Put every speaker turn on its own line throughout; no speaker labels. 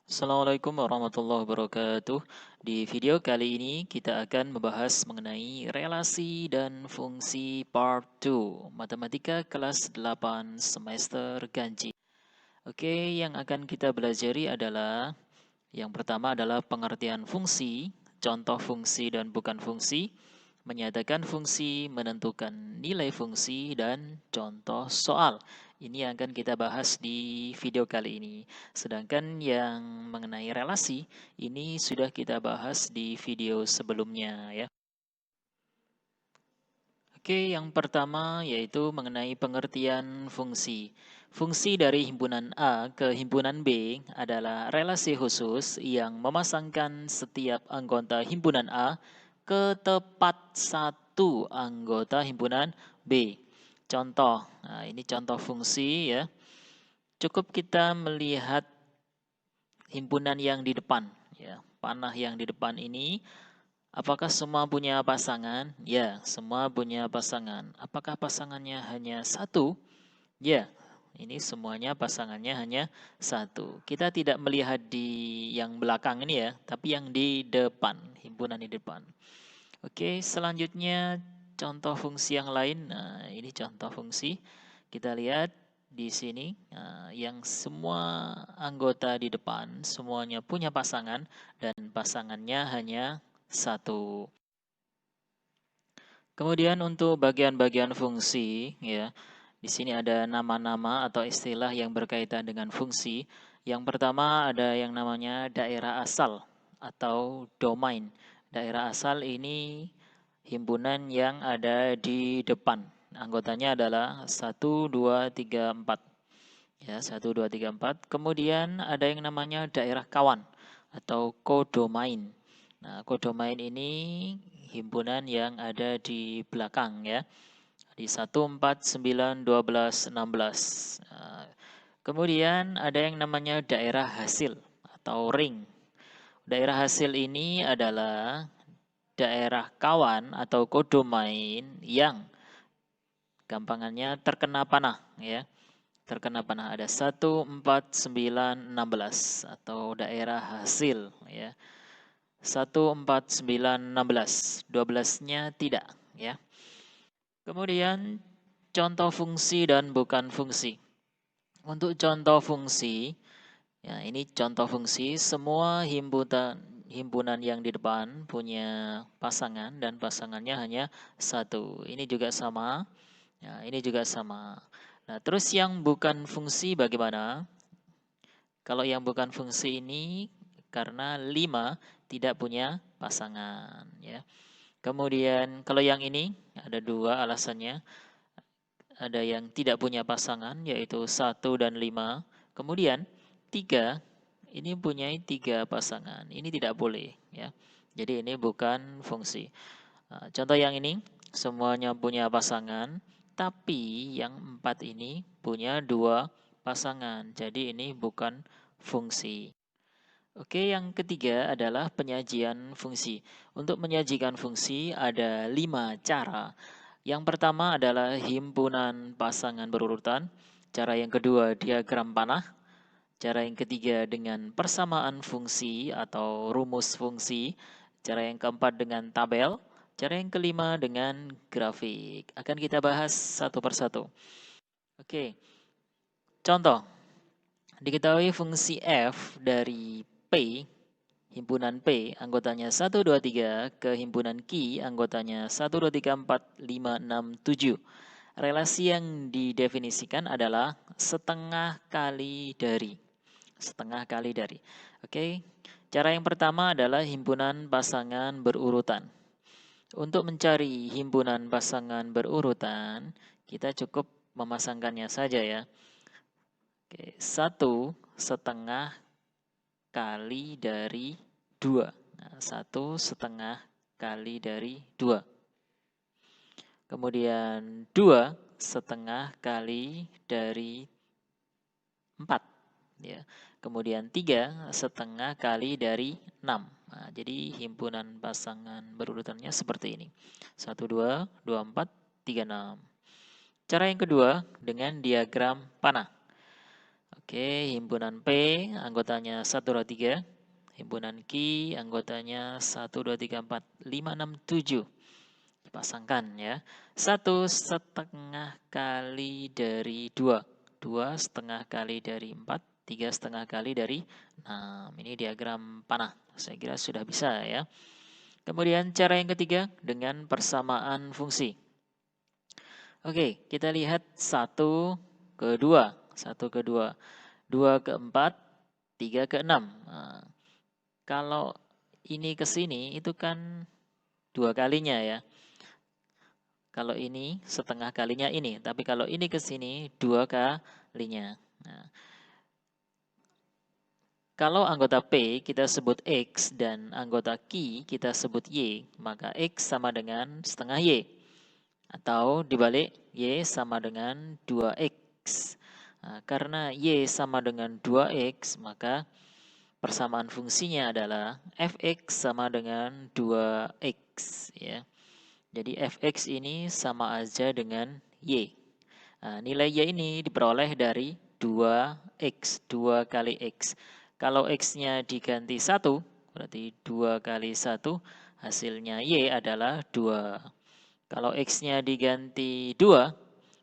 Assalamualaikum warahmatullahi wabarakatuh. Di video kali ini kita akan membahas mengenai relasi dan fungsi part 2, Matematika kelas 8 semester ganjil. Oke, yang akan kita pelajari adalah yang pertama adalah pengertian fungsi, contoh fungsi dan bukan fungsi, menyatakan fungsi, menentukan nilai fungsi, dan contoh soal. Ini yang akan kita bahas di video kali ini. Sedangkan yang mengenai relasi, ini sudah kita bahas di video sebelumnya ya. Oke, yang pertama yaitu mengenai pengertian fungsi. Fungsi dari himpunan A ke himpunan B adalah relasi khusus yang memasangkan setiap anggota himpunan A ke tepat satu anggota himpunan B. Contoh, nah ini contoh fungsi ya. Cukup kita melihat himpunan yang di depan ya. Panah yang di depan ini apakah semua punya pasangan? Ya, semua punya pasangan. Apakah pasangannya hanya satu? Ya, ini semuanya pasangannya hanya satu. Kita tidak melihat di yang belakang ini ya, tapi yang di depan, himpunan di depan. Oke, selanjutnya contoh fungsi yang lain. Nah, ini contoh fungsi. Kita lihat di sini yang semua anggota di depan semuanya punya pasangan dan pasangannya hanya satu. Kemudian untuk bagian-bagian fungsi ya, di sini ada nama-nama atau istilah yang berkaitan dengan fungsi. Yang pertama ada yang namanya daerah asal atau domain. Daerah asal ini himpunan yang ada di depan. Anggotanya adalah satu 2 3 4. Ya, satu 2 3 4. Kemudian ada yang namanya daerah kawan atau kodomain. Nah, kodomain ini himpunan yang ada di belakang ya. Di 1 4 9 12 16. Nah, kemudian ada yang namanya daerah hasil atau ring. Daerah hasil ini adalah daerah kawan atau kodomain yang gampangannya terkena panah ya. Terkena panah ada 1 4 9 16 atau daerah hasil ya. 1 4 9 16. 12-nya tidak ya. Kemudian contoh fungsi dan bukan fungsi. Untuk contoh fungsi, ya ini contoh fungsi, semua himpunan yang di depan punya pasangan dan pasangannya hanya satu. Ini juga sama. Ya, ini juga sama. Nah, terus yang bukan fungsi bagaimana? Kalau yang bukan fungsi ini karena 5 tidak punya pasangan ya. Kemudian kalau yang ini ada dua alasannya. Ada yang tidak punya pasangan yaitu 1 dan 5. Kemudian 3 ini punya 3 pasangan. Ini tidak boleh ya. Jadi ini bukan fungsi. Contoh yang ini semuanya punya pasangan, tapi yang 4 ini punya 2 pasangan. Jadi ini bukan fungsi. Oke, yang ketiga adalah penyajian fungsi. Untuk menyajikan fungsi ada 5 cara. Yang pertama adalah himpunan pasangan berurutan. Cara yang kedua diagram panah. Cara yang ketiga dengan persamaan fungsi atau rumus fungsi. Cara yang keempat dengan tabel. Cara yang kelima dengan grafik. Akan kita bahas satu persatu. Oke, contoh. Diketahui fungsi F dari P, himpunan P, anggotanya 1, 2, 3, ke himpunan Q, anggotanya 1, 2, 3, 4, 5, 6, 7. Relasi yang didefinisikan adalah setengah kali dari. Setengah kali dari. Oke, cara yang pertama adalah himpunan pasangan berurutan. Untuk mencari himpunan pasangan berurutan, kita cukup memasangkannya saja ya. Oke, 1/2 kali dari 2. Nah, 1/2 kali dari 2. Kemudian 2/2 kali dari 4. Ya. Kemudian 3/2 kali dari 6. Nah, jadi himpunan pasangan berurutannya seperti ini. 1, 2, 2, 4, 3, 6. Cara yang kedua dengan diagram panah. Oke, himpunan P anggotanya 1, 2, 3. Himpunan Q anggotanya 1, 2, 3, 4, 5, 6, 7. Pasangkan ya. 1,5 kali dari 2. 2,5 kali dari 4. 3,5 kali dari 6. Ini diagram panah. Saya kira sudah bisa ya. Kemudian cara yang ketiga dengan persamaan fungsi. Oke, kita lihat 1 ke 2. 1 ke 2. 2 ke 4. 3 ke 6. Nah, kalau ini ke sini itu kan 2 kalinya ya. Kalau ini setengah kalinya ini, tapi kalau ini ke sini 2 kalinya. Nah, kalau anggota P kita sebut X dan anggota Q kita sebut Y, maka X sama dengan setengah Y. Atau dibalik, Y sama dengan 2X. Nah, karena Y sama dengan 2X, maka persamaan fungsinya adalah Fx sama dengan 2X. Ya. Jadi Fx ini sama aja dengan Y. Nah, nilai Y ini diperoleh dari 2X, 2 kali X. Kalau X-nya diganti 1, berarti 2 kali 1, hasilnya Y adalah 2. Kalau X-nya diganti 2,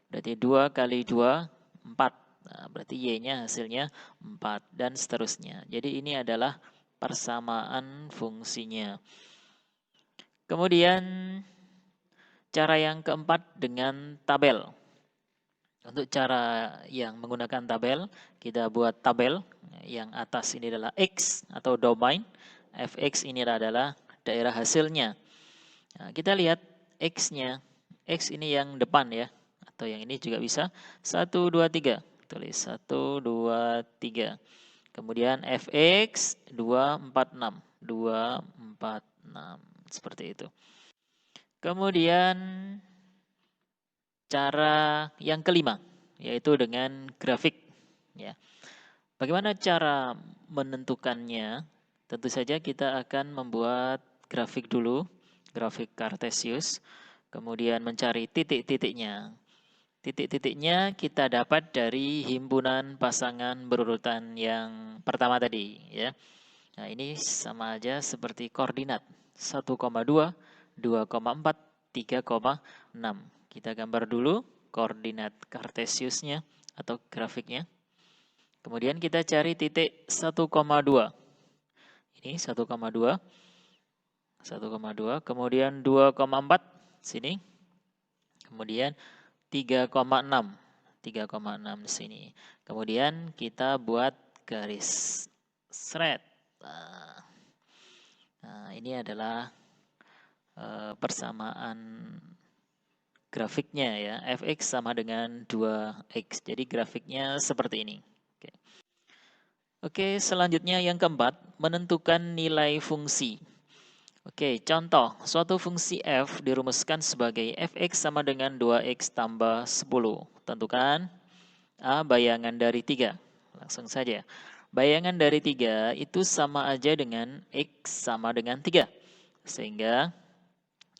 berarti 2 kali 2, 4. Nah, berarti Y-nya hasilnya 4, dan seterusnya. Jadi ini adalah persamaan fungsinya. Kemudian cara yang keempat dengan tabel. Untuk cara yang menggunakan tabel, kita buat tabel. Yang atas ini adalah X atau domain. Fx ini adalah daerah hasilnya. Nah, kita lihat X-nya. X ini yang depan ya. Atau yang ini juga bisa. 1, 2, 3. Tulis 1, 2, 3. Kemudian Fx 2, 4, 6. 2, 4, 6. Seperti itu. Kemudian cara yang kelima, yaitu dengan grafik. Ya. Bagaimana cara menentukannya? Tentu saja kita akan membuat grafik dulu, grafik Cartesius, kemudian mencari titik-titiknya. Titik-titiknya kita dapat dari himpunan pasangan berurutan yang pertama tadi. Ya. Nah, ini sama aja seperti koordinat 1,2, 2,4, 3,6. Kita gambar dulu koordinat Cartesiusnya atau grafiknya. Kemudian kita cari titik 1,2. Ini 1,2. 1,2. Kemudian 2,4 sini. Kemudian 3,6. 3,6 sini. Kemudian kita buat garis seret. Nah, ini adalah persamaan grafiknya ya. Fx sama dengan 2x. Jadi grafiknya seperti ini. Oke, selanjutnya yang keempat, menentukan nilai fungsi. Oke, contoh, suatu fungsi f dirumuskan sebagai fx sama dengan 2x tambah 10. Tentukan A, bayangan dari 3. Langsung saja. Bayangan dari 3 itu sama aja dengan x sama dengan 3. Sehingga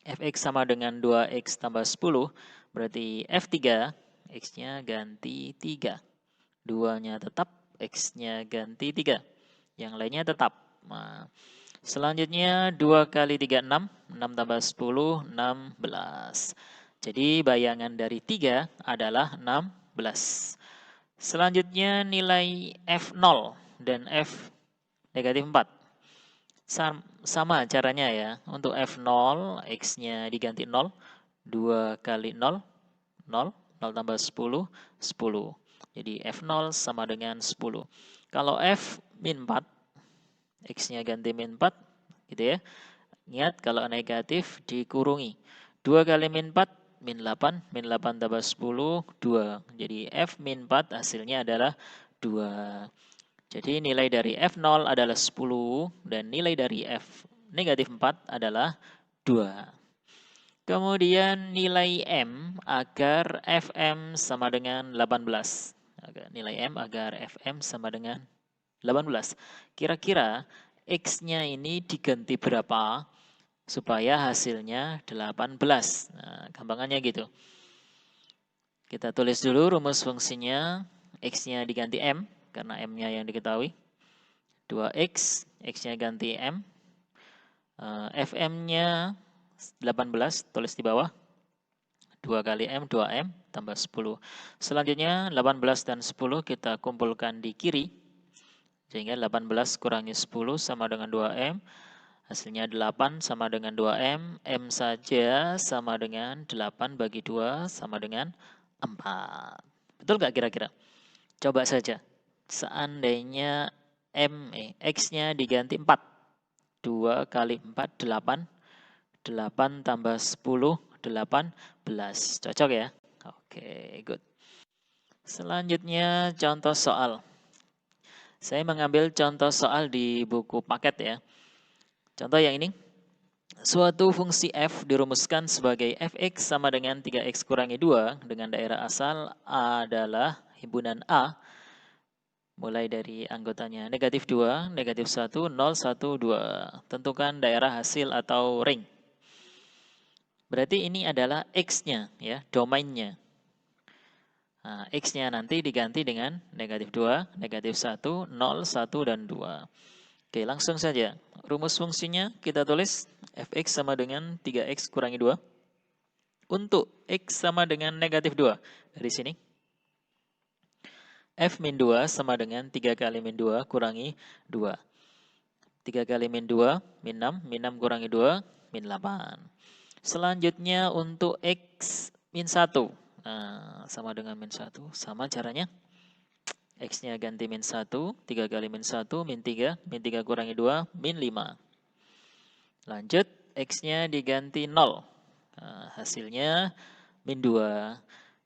fx sama dengan 2x tambah 10, berarti f3, x-nya ganti 3. 2-nya tetap, x-nya ganti 3. Yang lainnya tetap. Nah, selanjutnya 2 kali 3, 6. 6 tambah 10, 16. Jadi bayangan dari 3 adalah 16. Selanjutnya nilai F0 dan F negatif 4. Sama caranya ya. Untuk F0, X-nya diganti 0. 2 kali 0, 0. 0 tambah 10, 10. Jadi F0 sama dengan 10. Kalau F min 4, X-nya ganti min 4, gitu ya. Ingat kalau negatif dikurungi. 2 kali min 4, min 8. Min 8 tambah 10, 2. Jadi F min 4 hasilnya adalah 2. Jadi nilai dari F0 adalah 10 dan nilai dari F negatif 4 adalah 2. Kemudian nilai M agar Fm sama dengan 18. Nilai M agar Fm sama dengan 18. Kira-kira X-nya ini diganti berapa supaya hasilnya 18. Nah, gampangannya gitu. Kita tulis dulu rumus fungsinya. X-nya diganti M. karena M-nya yang diketahui. 2X, X-nya ganti M. Fm-nya 18, tulis di bawah. 2 kali M, 2M, tambah 10. Selanjutnya 18 dan 10 kita kumpulkan di kiri. Sehingga 18 kurangi 10 sama dengan 2M. Hasilnya 8 sama dengan 2M. M saja sama dengan 8 bagi 2 sama dengan 4. Betul nggak kira-kira? Coba saja. Seandainya X-nya diganti 4. 2 kali 4, 8. 8 tambah 10, 18. Cocok ya? Oke, good. Selanjutnya contoh soal. Saya mengambil contoh soal di buku paket ya. Contoh yang ini. Suatu fungsi f dirumuskan sebagai fx sama dengan 3x kurangi 2 dengan daerah asal A adalah himpunan A. Mulai dari anggotanya negatif 2, negatif 1, 0, 1, 2. Tentukan daerah hasil atau ring. Berarti ini adalah X-nya, ya, domainnya. Nah, X-nya nanti diganti dengan negatif 2, negatif 1, 0, 1, dan 2. Oke, langsung saja. Rumus fungsinya kita tulis fx sama dengan 3x kurangi 2. Untuk x sama dengan negatif 2. Dari sini. F min 2 sama dengan 3 kali min 2 kurangi 2. 3 kali min 2, min 6. Min 6 kurangi 2, min 8. Selanjutnya untuk X min 1. Nah, sama dengan min 1. Sama caranya. X-nya ganti min 1. 3 kali min 1, min 3. Min 3 kurangi 2, min 5. Lanjut, X-nya diganti 0. Nah, hasilnya min 2.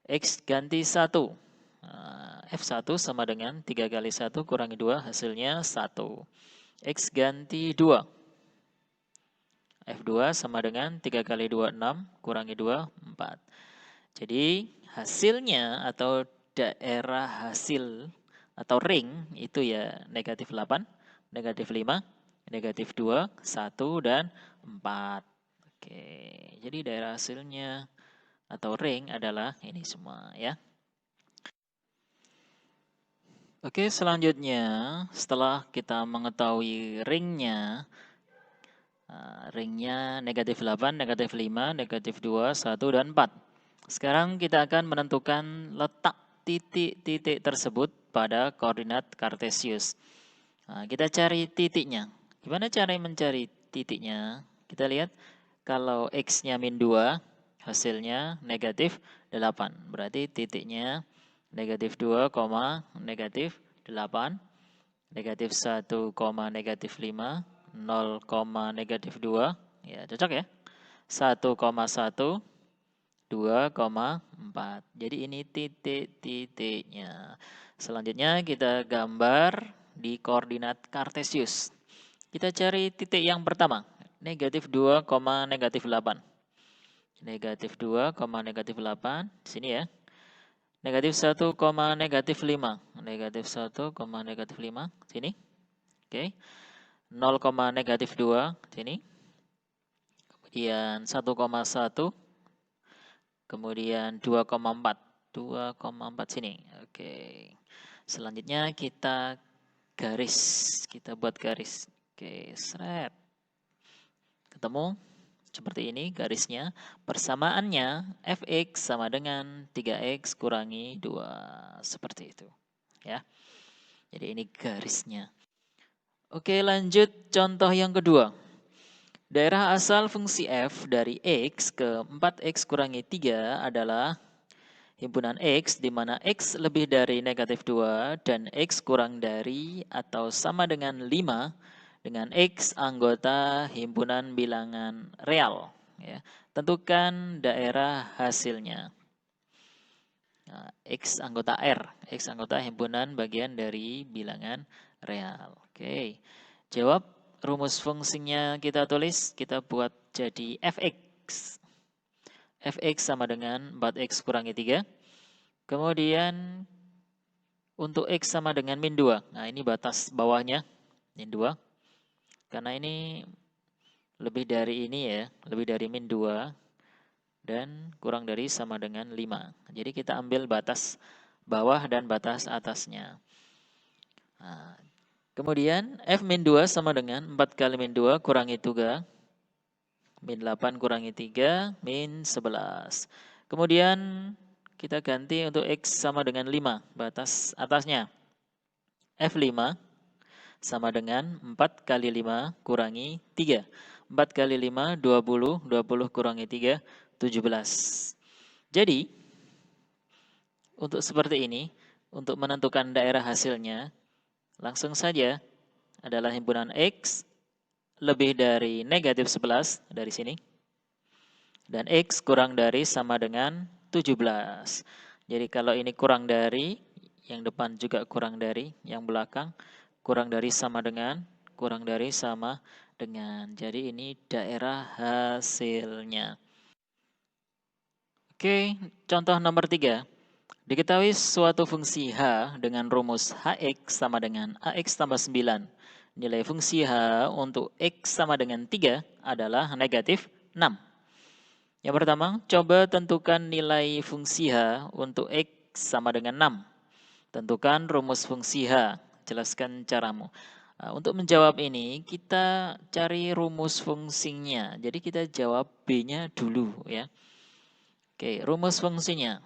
X ganti 1. Nah, F1 sama dengan 3 kali 1 kurangi 2, hasilnya 1. X ganti 2. F2 sama dengan 3 kali 2, 6, kurangi 2, 4. Jadi hasilnya atau daerah hasil atau ring itu ya negatif 8, negatif 5, negatif 2, 1, dan 4. Oke, jadi daerah hasilnya atau ring adalah ini semua ya. Oke, selanjutnya setelah kita mengetahui ringnya, ringnya negatif 8, negatif 5, negatif 2, 1, dan 4. Sekarang kita akan menentukan letak titik-titik tersebut pada koordinat Kartesius. Nah, kita cari titiknya. Gimana cara mencari titiknya? Kita lihat kalau X-nya min 2, hasilnya negatif 8. Berarti titiknya negatif 2, negatif 8, negatif 1, negatif 5, 0, negatif 2. Ya, cocok ya? 1,1, 2,4. Jadi ini titik-titiknya. Selanjutnya kita gambar di koordinat Kartesius. Kita cari titik yang pertama. Negatif 2, negatif 8. Negatif 2, negatif 8. Sini ya. Negatif 1, negatif 5. Negatif 1, negatif 5. Sini. Oke. 0, negatif 2. Sini. Kemudian 1,1. Kemudian 2,4. 2,4 sini. Oke. Selanjutnya kita garis. Kita buat garis. Oke, seret. Ketemu seperti ini garisnya. Persamaannya fx sama dengan 3x kurangi 2. Seperti itu. Ya. Jadi ini garisnya. Oke, lanjut contoh yang kedua. Daerah asal fungsi f dari x ke 4x kurangi 3 adalah himpunan x di mana x lebih dari negatif 2 dan x kurang dari atau sama dengan 5 dengan x anggota himpunan bilangan real. Ya. Tentukan daerah hasilnya. Nah, x anggota R, x anggota himpunan bagian dari bilangan real. Oke, jawab. Rumus fungsinya kita tulis, kita buat jadi fx. Fx sama dengan 4x kurangi 3. Kemudian untuk x sama dengan min 2. Nah, ini batas bawahnya, min 2. Karena ini lebih dari ini ya, lebih dari min 2. Dan kurang dari sama dengan 5. Jadi kita ambil batas bawah dan batas atasnya. Nah, kemudian F min 2 sama dengan 4 kali min 2 kurangi 3. Min 8 kurangi 3, min 11. Kemudian kita ganti untuk X sama dengan 5, batas atasnya. F5 sama dengan 4 kali 5 kurangi 3. 4 kali 5, 20. 20 kurangi 3, 17. Jadi, untuk seperti ini, untuk menentukan daerah hasilnya, langsung saja adalah himpunan X lebih dari negatif 11 dari sini. Dan X kurang dari sama dengan 17. Jadi kalau ini kurang dari, yang depan juga kurang dari, yang belakang kurang dari sama dengan, kurang dari sama dengan. Jadi ini daerah hasilnya. Oke, contoh nomor 3. Diketahui suatu fungsi H dengan rumus Hx sama dengan Ax tambah 9. Nilai fungsi H untuk X sama dengan 3 adalah negatif 6. Yang pertama, coba tentukan nilai fungsi H untuk X sama dengan 6. Tentukan rumus fungsi H. Jelaskan caramu. Untuk menjawab ini, kita cari rumus fungsinya. Jadi kita jawab B-nya dulu ya. Oke, rumus fungsinya.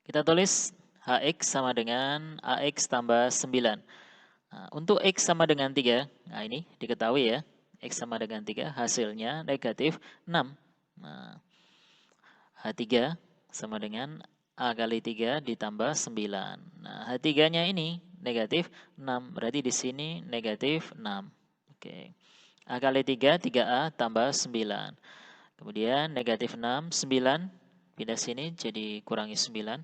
Kita tulis Hx sama dengan Ax tambah 9. Nah, untuk X sama dengan 3, nah ini diketahui ya. X sama dengan 3, hasilnya negatif 6. Nah, H3 sama dengan A kali 3 ditambah 9. Nah, H3-nya ini negatif 6, berarti di sini negatif 6. Oke. A kali 3, 3A tambah 9. Kemudian negatif 6, 9, pindah sini jadi kurangi 9.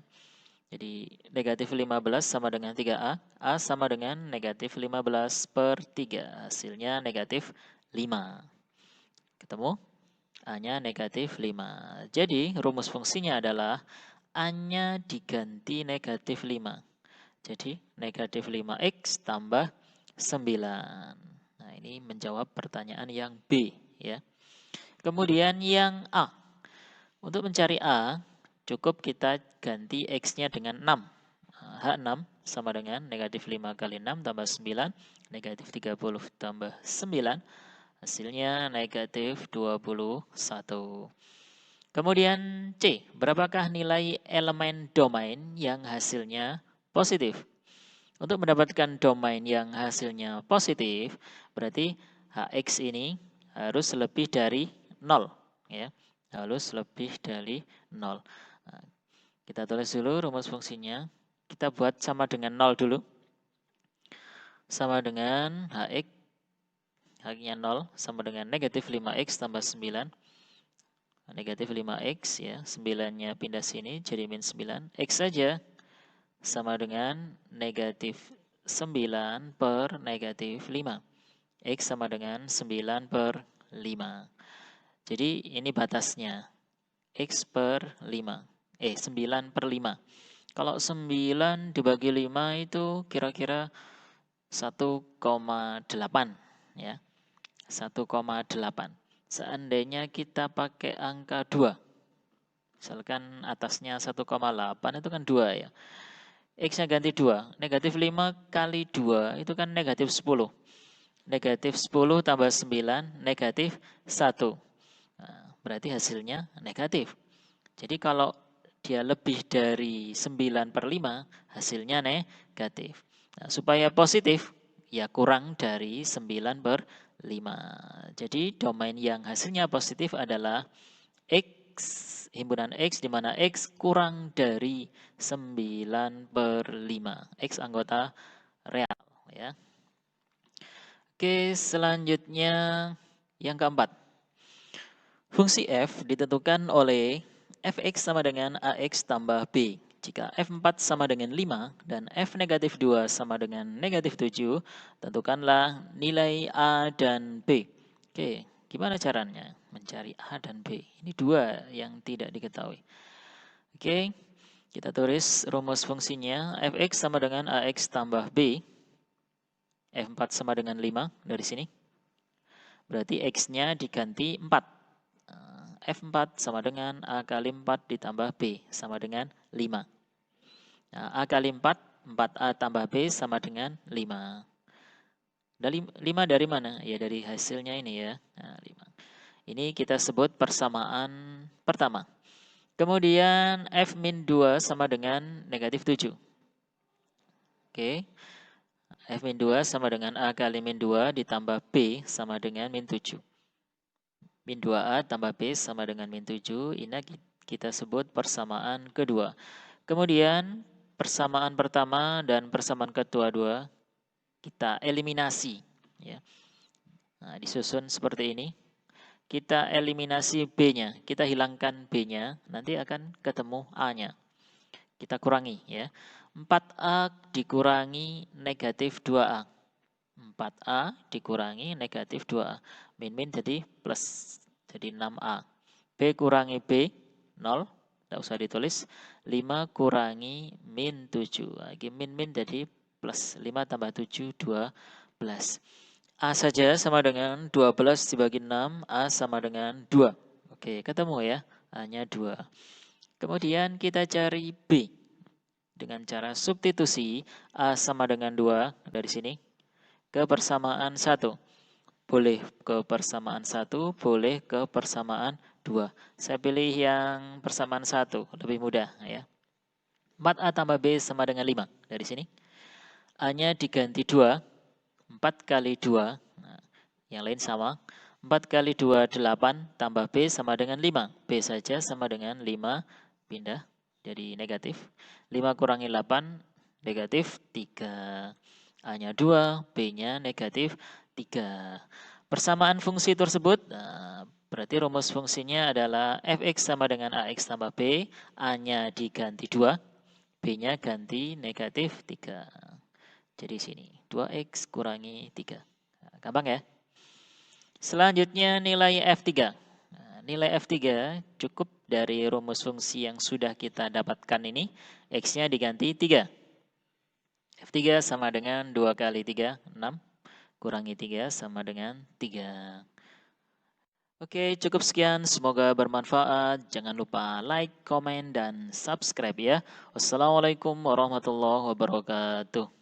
Jadi negatif 15 sama dengan 3A. A sama dengan negatif 15 per 3. Hasilnya negatif 5. Ketemu? A-nya negatif 5. Jadi rumus fungsinya adalah A-nya diganti negatif 5. Jadi negatif 5X tambah 9. Nah ini menjawab pertanyaan yang B ya. Kemudian yang A. Untuk mencari A, cukup kita ganti X-nya dengan 6. H6 sama dengan negatif 5 kali 6 tambah 9. Negatif 30 tambah 9. Hasilnya negatif 21. Kemudian C. Berapakah nilai elemen domain yang hasilnya positif? Untuk mendapatkan domain yang hasilnya positif, berarti Hx ini harus lebih dari 0. Ya. Harus lebih dari 0. Nah, kita tulis dulu rumus fungsinya. Kita buat sama dengan 0 dulu. Sama dengan Hx. Hx-nya 0 sama dengan negatif 5x tambah 9. Negatif 5x ya. 9-nya pindah sini jadi min 9. X saja sama dengan negatif 9 per negatif 5. X sama dengan 9 per 5. Jadi ini batasnya. X per 5. 9 per 5. Kalau 9 dibagi 5 itu kira-kira 1,8 ya. 1,8. Seandainya kita pakai angka 2. Misalkan atasnya 1,8 itu kan 2 ya. X-nya ganti 2. Negatif 5 kali 2 itu kan negatif 10. Negatif 10 tambah 9, negatif 1. Nah, berarti hasilnya negatif. Jadi kalau dia lebih dari 9 per 5, hasilnya negatif. Nah, supaya positif, ya kurang dari 9 per 5. Jadi domain yang hasilnya positif adalah X, himpunan X, di mana X kurang dari 9 per 5. X anggota real. Ya. Oke, selanjutnya yang keempat. Fungsi f ditentukan oleh fx sama dengan ax tambah b. Jika f4 sama dengan 5 dan f negatif 2 sama dengan negatif 7, tentukanlah nilai a dan b. Oke, gimana caranya mencari a dan b? Ini dua yang tidak diketahui. Oke, kita tulis rumus fungsinya. Fx sama dengan ax tambah b. F4 sama dengan 5 dari sini. Berarti x-nya diganti 4. F4 sama dengan A kali 4 ditambah B sama dengan 5. Nah, A kali 4 4A tambah B sama dengan 5. 5 dari mana? Ya dari hasilnya ini ya. Nah, 5. Ini kita sebut persamaan pertama. Kemudian F-2 sama dengan negatif 7. Oke. F-2 sama dengan A kali min 2 ditambah B sama dengan min 7. Min 2A tambah B sama dengan min 7. Ini kita sebut persamaan kedua. Kemudian persamaan pertama dan persamaan kedua kita eliminasi. Ya. Nah, disusun seperti ini. Kita eliminasi B-nya, kita hilangkan B-nya, nanti akan ketemu A-nya. Kita kurangi ya. 4A dikurangi negatif 2A. 4A dikurangi negatif 2A. Min-min jadi plus, jadi 6A. B kurangi B, 0, tidak usah ditulis. 5 kurangi min 7. Lagi min-min jadi plus, 5 tambah 7, 12. A saja sama dengan 12 dibagi 6, A sama dengan 2. Oke, ketemu ya, A-nya 2. Kemudian kita cari B. Dengan cara substitusi, A sama dengan 2 dari sini, ke persamaan 1. Boleh ke persamaan 1, boleh ke persamaan 2. Saya pilih yang persamaan 1, lebih mudah ya. 4A tambah B sama dengan 5 dari sini. A-nya diganti 2, 4 kali 2. Yang lain sama. 4 kali 2, 8, tambah B sama dengan 5. B saja sama dengan 5, pindah jadi negatif. 5 kurangi 8, negatif 3. A-nya 2, B-nya negatif 3. Persamaan fungsi tersebut, berarti rumus fungsinya adalah fx sama dengan ax tambah b, A-nya diganti 2, B-nya ganti negatif 3. Jadi sini, 2x kurangi 3. Nah, gampang ya? Selanjutnya nilai F3. Nah, nilai F3 cukup dari rumus fungsi yang sudah kita dapatkan ini. X-nya diganti 3. F3 sama dengan 2 kali 3, 6. Kurangi 3 sama dengan 3. Oke, cukup sekian. Semoga bermanfaat. Jangan lupa like, komen, dan subscribe ya. Wassalamualaikum warahmatullahi wabarakatuh.